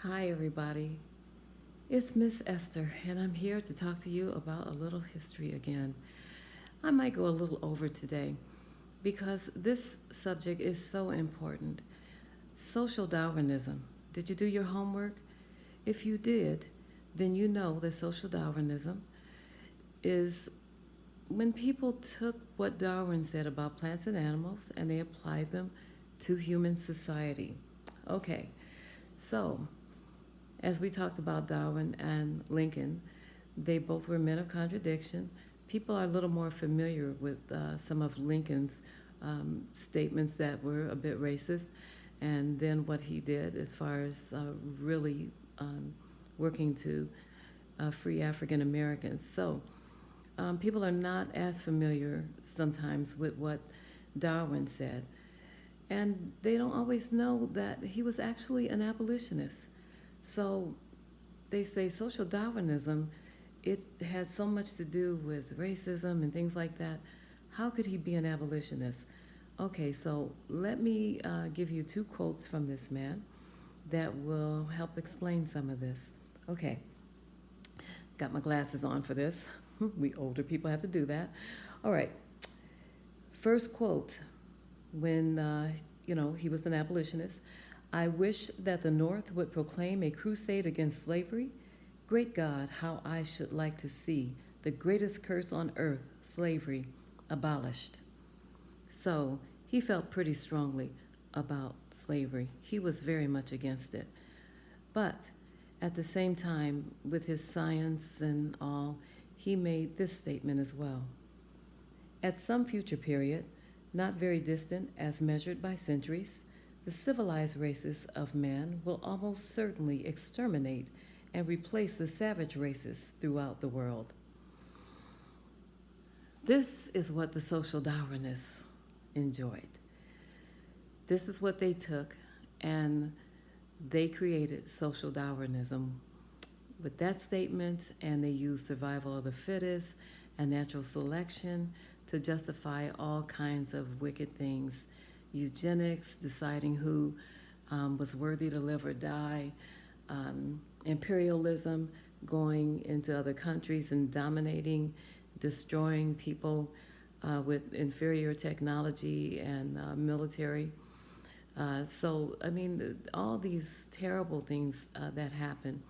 Hi, everybody. It's Miss Esther, and I'm here to talk to you about a little history again. I might go a little over today because this subject is so important. Social Darwinism. Did you do your homework? If you did, then you know that social Darwinism is when people took what Darwin said about plants and animals and they applied them to human society. Okay, so as we talked about Darwin and Lincoln, they both were men of contradiction. People are a little more familiar with some of Lincoln's statements that were a bit racist, and then what he did as far as really working to free African Americans. So people are not as familiar sometimes with what Darwin said, and they don't always know that he was actually an abolitionist. So they say social Darwinism, it has so much to do with racism and things like that. How could he be an abolitionist? Okay, so let me give you two quotes from this man that will help explain some of this. Okay, got my glasses on for this. We older people have to do that. All right, first quote when he was an abolitionist. I wish that the North would proclaim a crusade against slavery. Great God, how I should like to see the greatest curse on earth, slavery, abolished. So he felt pretty strongly about slavery. He was very much against it. But at the same time, with his science and all, he made this statement as well. At some future period, not very distant as measured by centuries, the civilized races of man will almost certainly exterminate and replace the savage races throughout the world. This is what the social Darwinists enjoyed. This is what they took, and they created social Darwinism with that statement, and they used survival of the fittest and natural selection to justify all kinds of wicked things. Eugenics, deciding who was worthy to live or die, imperialism, going into other countries and dominating, destroying people with inferior technology and military. I mean, all these terrible things that happen.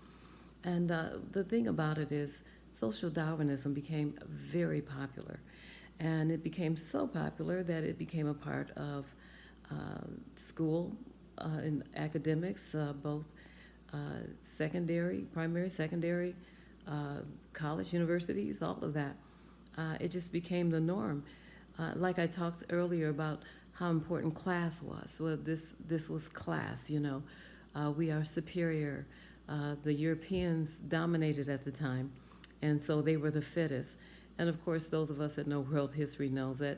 And the thing about it is, social Darwinism became very popular. And it became so popular that it became a part of school in academics, both primary, secondary, college, universities, all of that. It just became the norm. Like I talked earlier about how important class was. Well, this was class. We are superior. The Europeans dominated at the time, and so they were the fittest. And of course, those of us that know world history knows that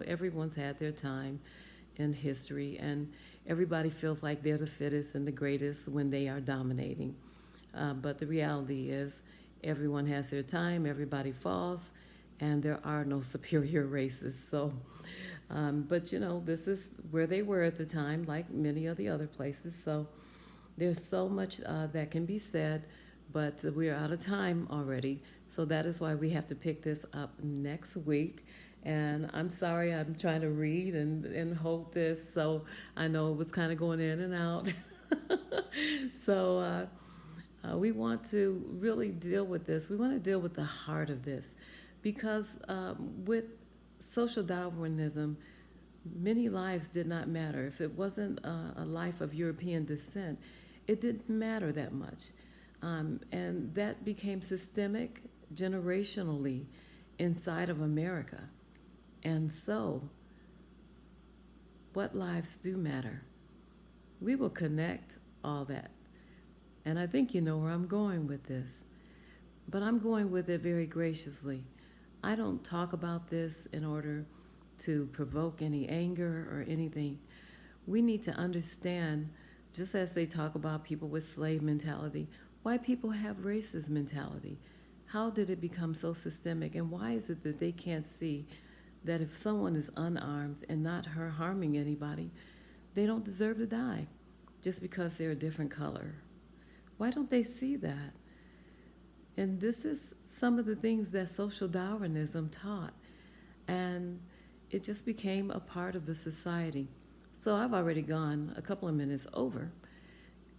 everyone's had their time in history, and everybody feels like they're the fittest and the greatest when they are dominating. But the reality is, everyone has their time, everybody falls, and there are no superior races. So, but this is where they were at the time, like many of the other places. So, there's so much that can be said, but we're out of time already. So that is why we have to pick this up next week. And I'm sorry, I'm trying to read and hold this. So I know it was kind of going in and out. So we want to really deal with this. We want to deal with the heart of this because with social Darwinism, many lives did not matter. If it wasn't a life of European descent, it didn't matter that much. And that became systemic generationally inside of America. And so, what lives do matter? We will connect all that. And I think you know where I'm going with this. But I'm going with it very graciously. I don't talk about this in order to provoke any anger or anything. We need to understand, just as they talk about people with slave mentality, why people have racist mentality. How did it become so systemic, and why is it that they can't see that if someone is unarmed and not harming anybody, they don't deserve to die just because they're a different color? Why don't they see that? And this is some of the things that social Darwinism taught. And it just became a part of the society. So I've already gone a couple of minutes over,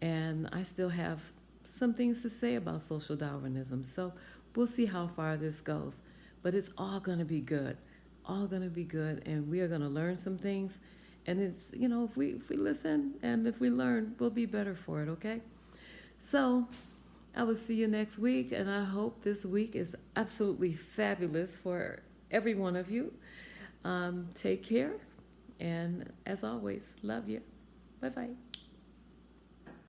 and I still have some things to say about social Darwinism. So we'll see how far this goes. But it's all going to be good, all going to be good, and we are going to learn some things. And it's, if we listen and if we learn, we'll be better for it, okay? So I will see you next week, and I hope this week is absolutely fabulous for every one of you. Take care, and as always, love you. Bye bye.